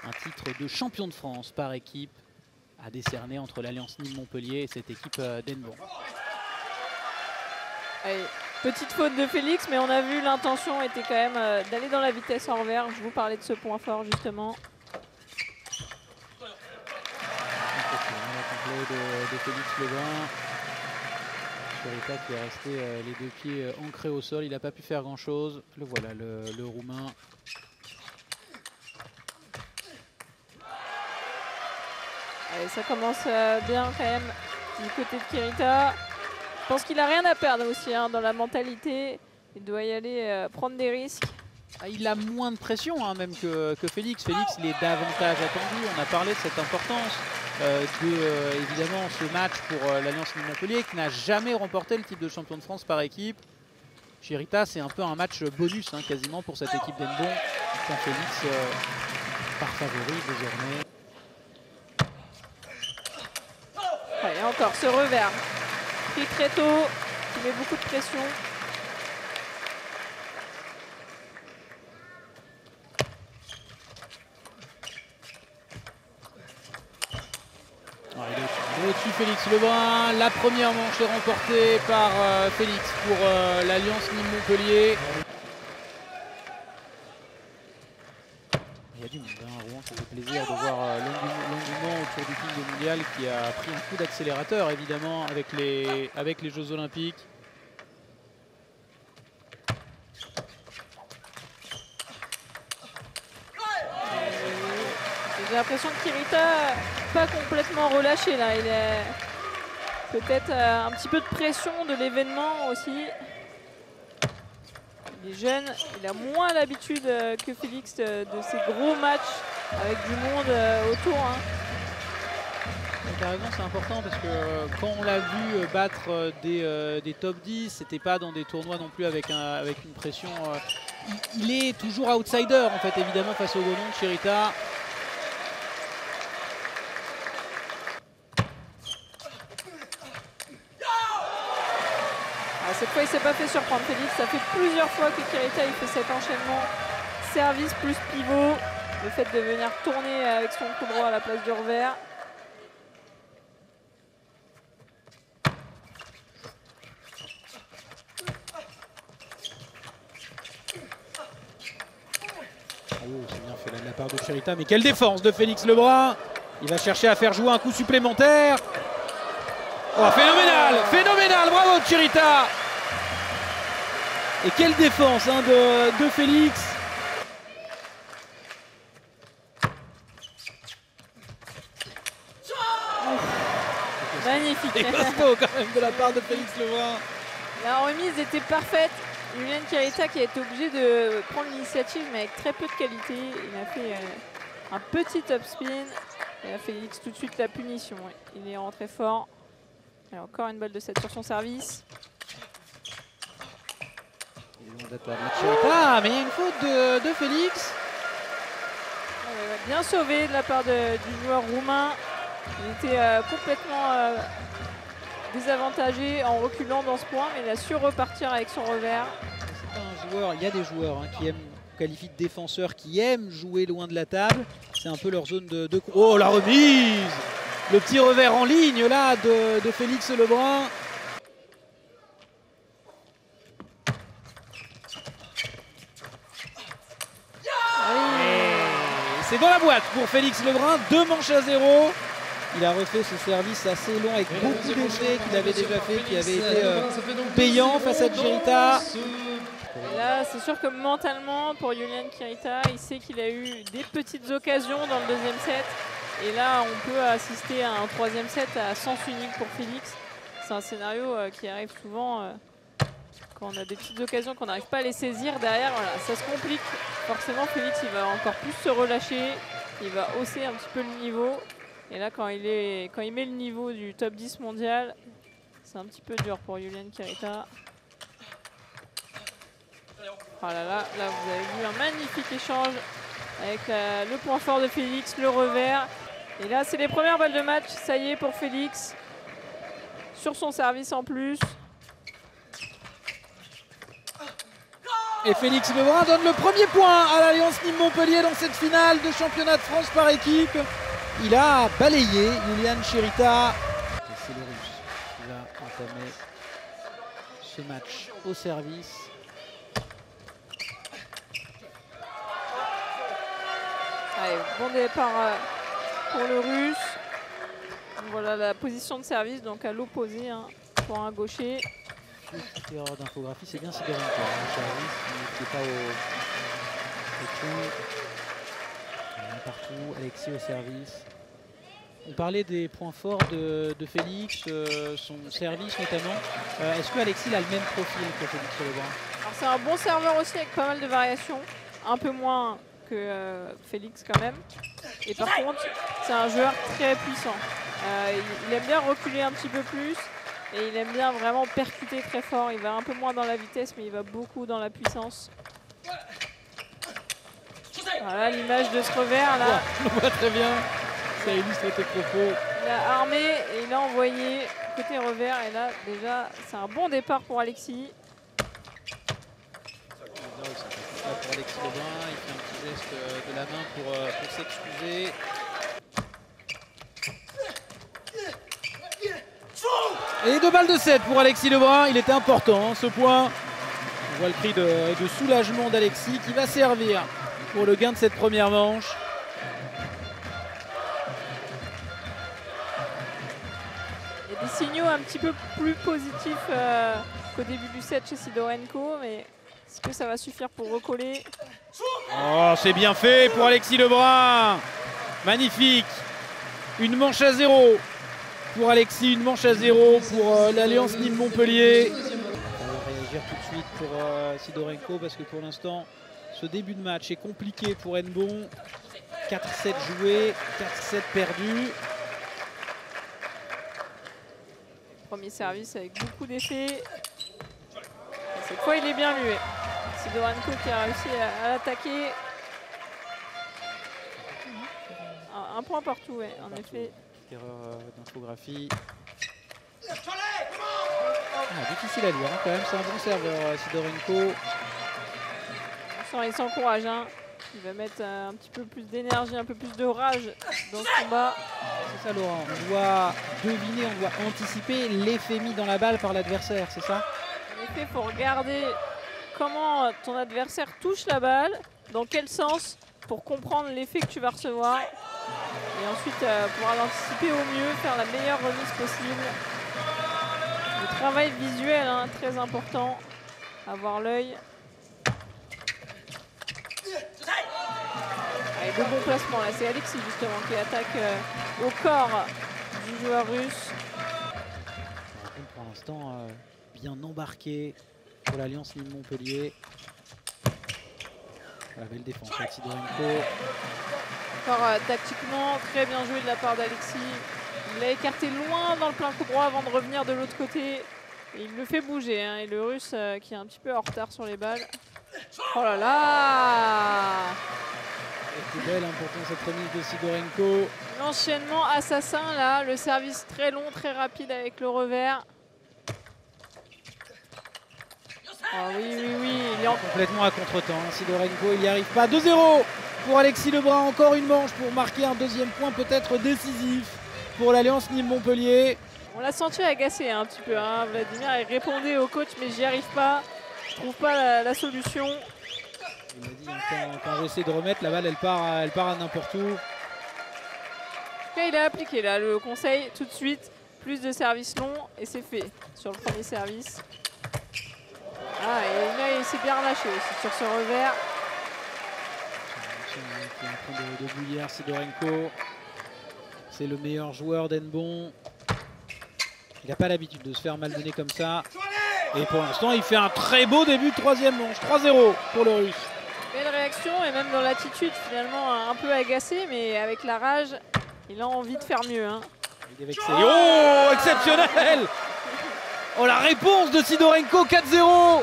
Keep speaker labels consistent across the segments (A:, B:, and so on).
A: Un titre de champion de France par équipe à décerner entre l'Alliance Nîmes-Montpellier et cette équipe d'Henneban.
B: Allez, petite faute de Félix, mais on a vu l'intention était quand même d'aller dans la vitesse en revers. Je vous parlais de ce point fort justement.
A: Complet de Félix Lebrun. Chirita qui est resté les deux pieds ancrés au sol, il n'a pas pu faire grand chose. Le voilà, le Roumain.
B: Allez, ça commence bien quand même du côté de Kirita. Je pense qu'il n'a rien à perdre aussi hein, dans la mentalité. Il doit y aller prendre des risques.
A: Ah, il a moins de pression hein, même que Félix. Félix, il est davantage attendu. On a parlé de cette importance évidemment ce match pour l'Alliance Nîmes-Montpellier qui n'a jamais remporté le titre de champion de France par équipe. Chirita, c'est un peu un match bonus hein, quasiment pour cette équipe d'Henneban. Quand Félix part favori désormais.
B: Et encore ce revers pris très tôt, qui met beaucoup de pression.
A: Il est au-dessus Félix Lebrun. La première manche est remportée par Félix pour l'Alliance Nîmes-Montpellier. Il y a du monde hein, à Rouen, ça fait plaisir de voir l'engouement autour du King de mondial qui a pris un coup d'accélérateur évidemment avec les Jeux Olympiques.
B: J'ai l'impression que Kirita pas complètement relâché là. Il est peut-être un petit peu de pression de l'événement aussi. Il est jeune, il a moins l'habitude que Félix de ces gros matchs avec du monde autour. Hein.
A: T'as raison, c'est important parce que quand on l'a vu battre des top 10, c'était pas dans des tournois non plus avec une pression. Il est toujours outsider en fait évidemment face au Gonon de Chirita.
B: Cette fois, il ne s'est pas fait surprendre Félix. Ça fait plusieurs fois que Kirita il fait cet enchaînement. Service plus pivot. Le fait de venir tourner avec son coup droit à la place du revers.
A: Oh, c'est bien fait là de la part de Chirita. Mais quelle défense de Félix Lebrun. Il va chercher à faire jouer un coup supplémentaire. Oh, phénoménal. Phénoménal. Bravo Chirita. Et quelle défense hein, de Félix.
B: Magnifique.
A: Et costaud quand même de la part de Félix Lebrun.
B: La remise était parfaite. Julian Kirita qui a été obligé de prendre l'initiative mais avec très peu de qualité. Il a fait un petit top spin. Et là, Félix tout de suite la punition. Il est rentré fort. Et encore une balle de 7 sur son service.
A: Ah, mais il y a une faute de Félix.
B: Bien sauvé de la part du joueur roumain. Il était complètement désavantagé en reculant dans ce point, mais il a su repartir avec son revers.
A: C'est pas un joueur, il y a des joueurs hein, qui aiment, qualifient de défenseurs, qui aiment jouer loin de la table. C'est un peu leur zone de... Oh, la remise. Le petit revers en ligne là de Félix Lebrun. C'est dans la boîte pour Félix Lebrun, 2 manches à 0. Il a refait ce service assez long avec beaucoup d'essais qu'il avait déjà fait, qui avait été payant face à Chirita.
B: Là, c'est sûr que mentalement, pour Julian Kirita, il sait qu'il a eu des petites occasions dans le deuxième set. Et là, on peut assister à un troisième set à sens unique pour Félix. C'est un scénario qui arrive souvent quand on a des petites occasions qu'on n'arrive pas à les saisir. Derrière, voilà, ça se complique. Forcément, Félix, il va encore plus se relâcher. Il va hausser un petit peu le niveau. Et là, quand il met le niveau du top 10 mondial, c'est un petit peu dur pour Julian Kirita. Oh là là, là, vous avez vu un magnifique échange avec le point fort de Félix, le revers. Et là, c'est les premières balles de match. Ça y est pour Félix. Sur son service en plus.
A: Et Félix Lebrun donne le premier point à l'Alliance Nîmes-Montpellier dans cette finale de championnat de France par équipe. Il a balayé Yulian Chirita. C'est le Russe qui va entamer ce match au service.
B: Allez, bon départ pour le Russe. Voilà la position de service, donc à l'opposé hein, pour un gaucher.
A: Petite erreur d'infographie, c'est bien Sidorenko le service, qui n'est pas au point. Partout, Alexis au service. On parlait des points forts de Félix, son service notamment. Est-ce que Alexis a le même profil que Félix Lebrun?
B: Alors c'est un bon serveur aussi avec pas mal de variations, un peu moins que Félix quand même. Et par contre, c'est un joueur très puissant. Il aime bien reculer un petit peu plus et il aime bien vraiment percuter très fort. Il va un peu moins dans la vitesse, mais il va beaucoup dans la puissance. Voilà l'image de ce revers là.
A: On le voit très bien, ça illustre tes propos.
B: Il a armé et il a envoyé côté revers. Et là déjà, c'est un bon départ pour Alexis.
A: Pour Alexis Lebrun, il fait un petit geste de la main pour s'excuser. Et 2 balles de 7 pour Alexis Lebrun, il était important ce point. On voit le cri de soulagement d'Alexis qui va servir pour le gain de cette première manche.
B: Il y a des signaux un petit peu plus positifs qu'au début du set chez Sidorenko, mais est-ce que ça va suffire pour recoller?
A: Oh, c'est bien fait pour Alexis Lebrun. Magnifique. Une manche à 0 pour Alexis, une manche à 0 pour l'Alliance Nîmes-Montpellier. On va réagir tout de suite pour Sidorenko parce que pour l'instant, ce début de match est compliqué pour Nbon. 4-7 joués, 4-7 perdus.
B: Premier service avec beaucoup d'effets. Cette fois, il est bien muet. Sidorenko qui a réussi à l'attaquer. Un point partout, ouais, en effet.
A: Erreur d'infographie. Difficile à lire hein, quand même, c'est un bon serveur Sidorenko.
B: Il s'encourage, hein. Il va mettre un petit peu plus d'énergie, un peu plus de rage dans ce combat.
A: C'est ça Laurent, on doit deviner, on doit anticiper l'effet mis dans la balle par l'adversaire, c'est ça?
B: En effet, il faut regarder comment ton adversaire touche la balle, dans quel sens, pour comprendre l'effet que tu vas recevoir. Et ensuite pouvoir l'anticiper au mieux, faire la meilleure remise possible. Le travail visuel, hein, très important, avoir l'œil. Allez, de bons placements là, c'est Alexis justement qui attaque au corps du joueur russe.
A: Pour l'instant, bien embarqué pour l'Alliance Nîmes-Montpellier. La belle défense avec Sidorenko.
B: Encore tactiquement, très bien joué de la part d'Alexis. Il l'a écarté loin dans le plein coup droit avant de revenir de l'autre côté. Et il le fait bouger. Hein. Et le Russe qui est un petit peu en retard sur les balles. Oh là là!
A: C'est belle hein, pourtant cette remise de Sidorenko.
B: L'enchaînement assassin là, le service très long, très rapide avec le revers. Oh oui, oui, oui, il est
A: complètement à contre-temps. Hein. Sidorenko, il n'y arrive pas. 2-0 pour Alexis Lebrun. Encore une manche pour marquer un deuxième point peut-être décisif pour l'Alliance Nîmes-Montpellier.
B: On l'a senti agacé hein, un petit peu. Hein. Vladimir il répondait au coach, mais j'y arrive pas. Je trouve pas la solution.
A: Il m'a dit quand j'essaie de remettre la balle, elle part à n'importe où.
B: En tout cas, il a appliqué là le conseil tout de suite. Plus de services longs et c'est fait sur le premier service. Ah, et là, il s'est bien relâché aussi sur ce revers.
A: Qui est en train de bouillir Sidorenko. C'est le meilleur joueur d'Nbon. Il n'a pas l'habitude de se faire malmener comme ça. Et pour l'instant, il fait un très beau début de troisième manche. 3-0 pour le Russe.
B: Belle réaction et même dans l'attitude finalement un peu agacé, mais avec la rage, il a envie de faire mieux. Hein.
A: Il est vexé. Oh, exceptionnel! Oh, la réponse de Sidorenko, 4-0.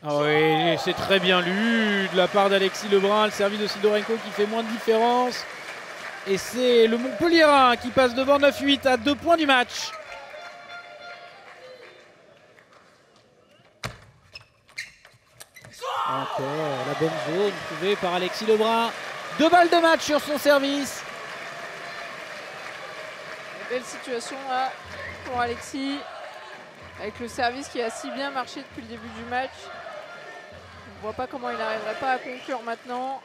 A: Ah oui, c'est très bien lu de la part d'Alexis Lebrun. Le service de Sidorenko qui fait moins de différence. Et c'est le Montpellierin qui passe devant 9-8 à 2 points du match. Encore la bonne zone trouvée par Alexis Lebrun. 2 balles de match sur son service.
B: Belle situation là pour Alexis. Avec le service qui a si bien marché depuis le début du match. On ne voit pas comment il n'arriverait pas à conclure maintenant.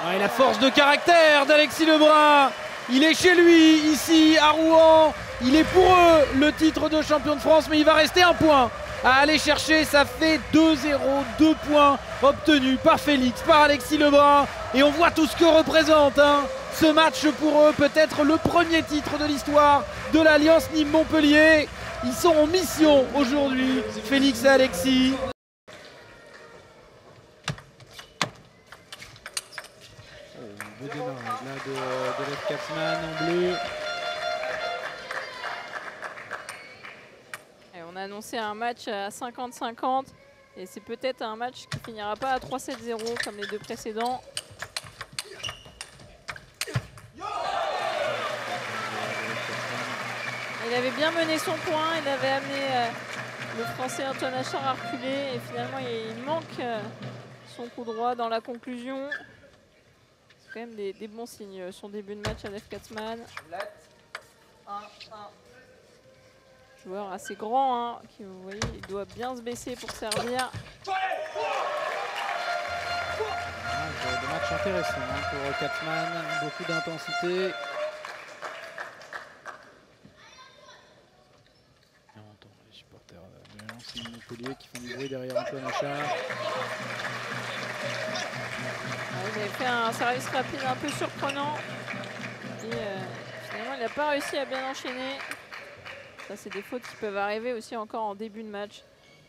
A: Ouais, la force de caractère d'Alexis Lebrun. Il est chez lui, ici, à Rouen. Il est pour eux le titre de champion de France, mais il va rester un point à aller chercher. Ça fait 2-0, 2 points obtenus par Félix, par Alexis Lebrun. Et on voit tout ce que représente ce match pour eux. Peut-être le premier titre de l'histoire de l'Alliance Nîmes-Montpellier. Ils sont en mission aujourd'hui, Félix et Alexis. Beau démarrage là de Lev Katzman en bleu.
B: Et on a annoncé un match à 50-50 et c'est peut-être un match qui finira pas à 3-7-0 comme les deux précédents. Il avait bien mené son point, il avait amené le Français Antoine Achard à reculer et finalement il manque son coup droit dans la conclusion. Quand même des bons signes son début de match à Lev Katzman. Joueur assez grand, qui, vous voyez, il doit bien se baisser pour servir.
A: Des matchs intéressants pour Katzman, beaucoup d'intensité. On entend les supporters de l'Alliance Nîmes-Montpellier qui font du bruit derrière Antoine Achard.
B: Il avait fait un service rapide un peu surprenant et finalement il n'a pas réussi à bien enchaîner. Ça c'est des fautes qui peuvent arriver aussi encore en début de match.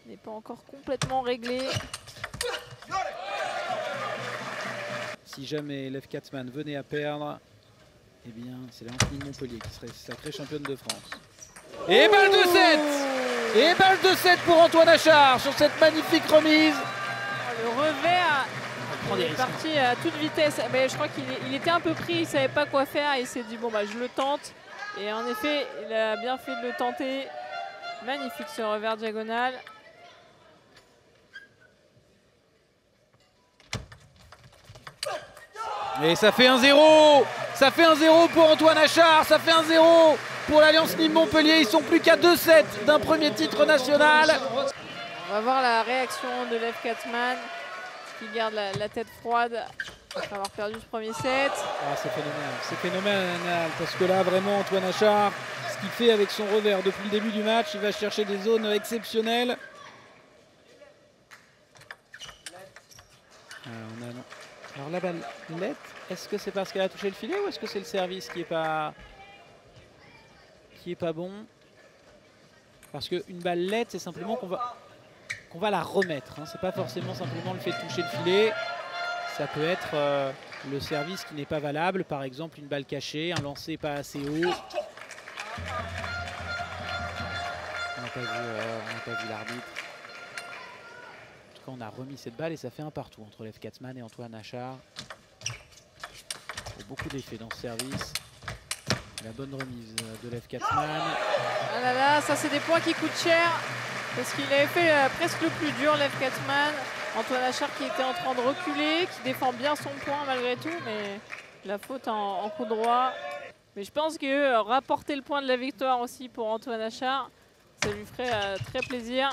B: Il n'est pas encore complètement réglé.
A: Si jamais Lev Katzman venait à perdre, eh bien c'est l'Alliance Nîmes-Montpellier qui serait sacrée championne de France. Et balle de 7 Et balle de 7 pour Antoine Achard sur cette magnifique remise.
B: Le revers. Il est parti à toute vitesse, mais je crois qu'il était un peu pris, il ne savait pas quoi faire, il s'est dit bon bah je le tente. Et en effet, il a bien fait de le tenter. Magnifique ce revers diagonal.
A: Et ça fait 1-0. Ça fait 1-0 pour Antoine Achard, ça fait 1-0 pour l'Alliance Nîmes-Montpellier. Ils sont plus qu'à 2-7 d'un premier titre national.
B: On va voir la réaction de Lev Katzman, qui garde la tête froide après avoir perdu ce premier set.
A: Ah, c'est phénoménal parce que là vraiment Antoine Achard, ce qu'il fait avec son revers depuis le début du match, il va chercher des zones exceptionnelles. Alors la balle LED, est-ce que c'est parce qu'elle a touché le filet ou est-ce que c'est le service qui est pas bon? Parce qu'une balle LED, c'est simplement qu'on va la remettre. C'est pas forcément simplement le fait de toucher le filet. Ça peut être le service qui n'est pas valable. Par exemple, une balle cachée, un lancer pas assez haut. On n'a pas vu l'arbitre. En tout cas, on a remis cette balle et ça fait un partout entre Lev Katzman et Antoine Achard. Il y a beaucoup d'effets dans ce service. La bonne remise de Lev Katzman.
B: Ah là là, ça c'est des points qui coûtent cher. Parce qu'il avait fait presque le plus dur, Lev Katzman. Antoine Achard qui était en train de reculer, qui défend bien son point malgré tout, mais la faute en coup droit. Mais je pense que rapporter le point de la victoire aussi pour Antoine Achard, ça lui ferait très plaisir.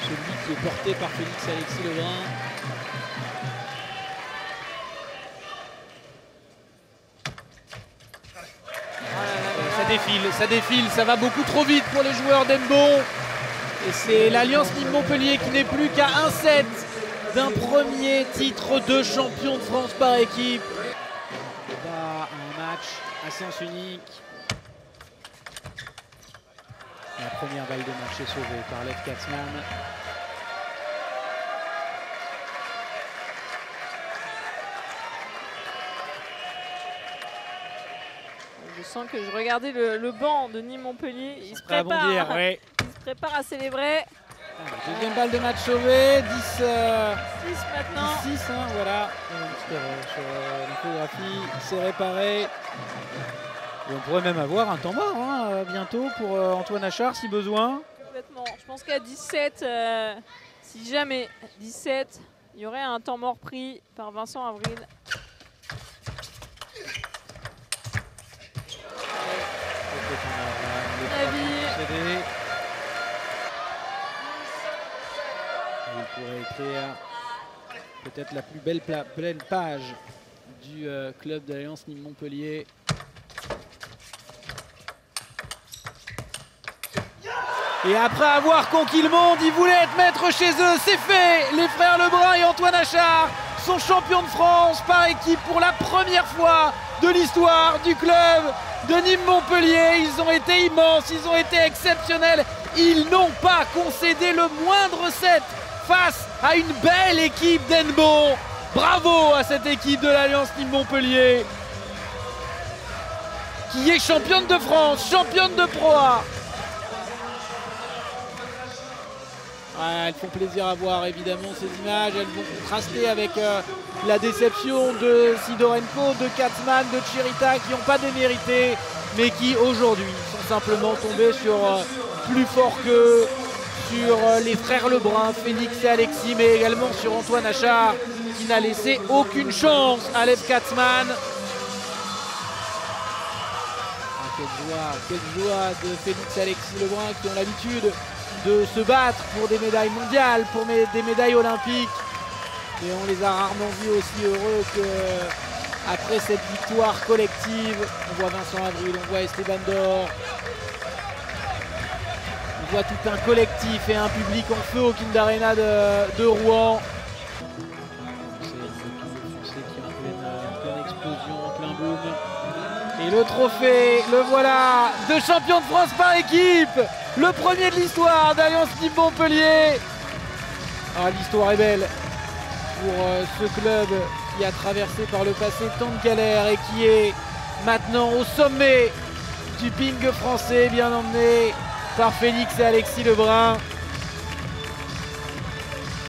A: Celui qui est porté par Félix Alexis Lebrun. Ça défile, ça va beaucoup trop vite pour les joueurs d'Embon. Et c'est l'Alliance Nîmes-Montpellier qui n'est plus qu'à 1-7 d'un premier titre de champion de France par équipe. Un match à sens unique. La première balle de match est sauvée par Lev Katzman.
B: Je sens que je regardais le banc de Nîmes-Montpellier. Il se prépare,
A: ouais.
B: Il se prépare à célébrer.
A: Deuxième balle de match sauvée, 10
B: maintenant.
A: 6, voilà. Une petite erreur sur l'infographie, c'est réparé. Et on pourrait même avoir un temps mort hein, bientôt pour Antoine Achard si besoin.
B: Complètement. Je pense qu'à 17, si jamais 17, il y aurait un temps mort pris par Vincent Avril.
A: Il pourrait écrire peut-être la plus belle page du club d'Alliance Nîmes-Montpellier. Et après avoir conquis le monde, ils voulaient être maîtres chez eux. C'est fait. Les frères Lebrun et Antoine Achard sont champions de France par équipe pour la première fois de l'histoire du club de Nîmes-Montpellier. Ils ont été immenses, ils ont été exceptionnels. Ils n'ont pas concédé le moindre set face à une belle équipe d'Hennebeau. Bravo à cette équipe de l'Alliance Nîmes-Montpellier qui est championne de France, championne de Pro A. Ouais, elles font plaisir à voir évidemment ces images, elles vont contraster avec la déception de Sidorenko, de Katzmann, de Chirita qui n'ont pas démérité mais qui aujourd'hui sont simplement tombés sur plus fort qu'eux, sur les frères Lebrun, Félix et Alexis, mais également sur Antoine Achard qui n'a laissé aucune chance à Lev Katzmann. Quelle joie de Félix et Alexis Lebrun qui ont l'habitude de se battre pour des médailles mondiales, pour des médailles olympiques. Et on les a rarement vus aussi heureux qu'après cette victoire collective. On voit Vincent Avril, on voit Esteban Dor. On voit tout un collectif et un public en feu au Kind Arena de Rouen. C'est le Français qui est en pleine explosion, en plein boom. Et le trophée, le voilà, de champion de France par équipe. Le premier de l'histoire d'Alliance Nîmes-Montpellier. Ah, l'histoire est belle pour ce club qui a traversé par le passé tant de galères et qui est maintenant au sommet du ping français, bien emmené par Félix et Alexis Lebrun.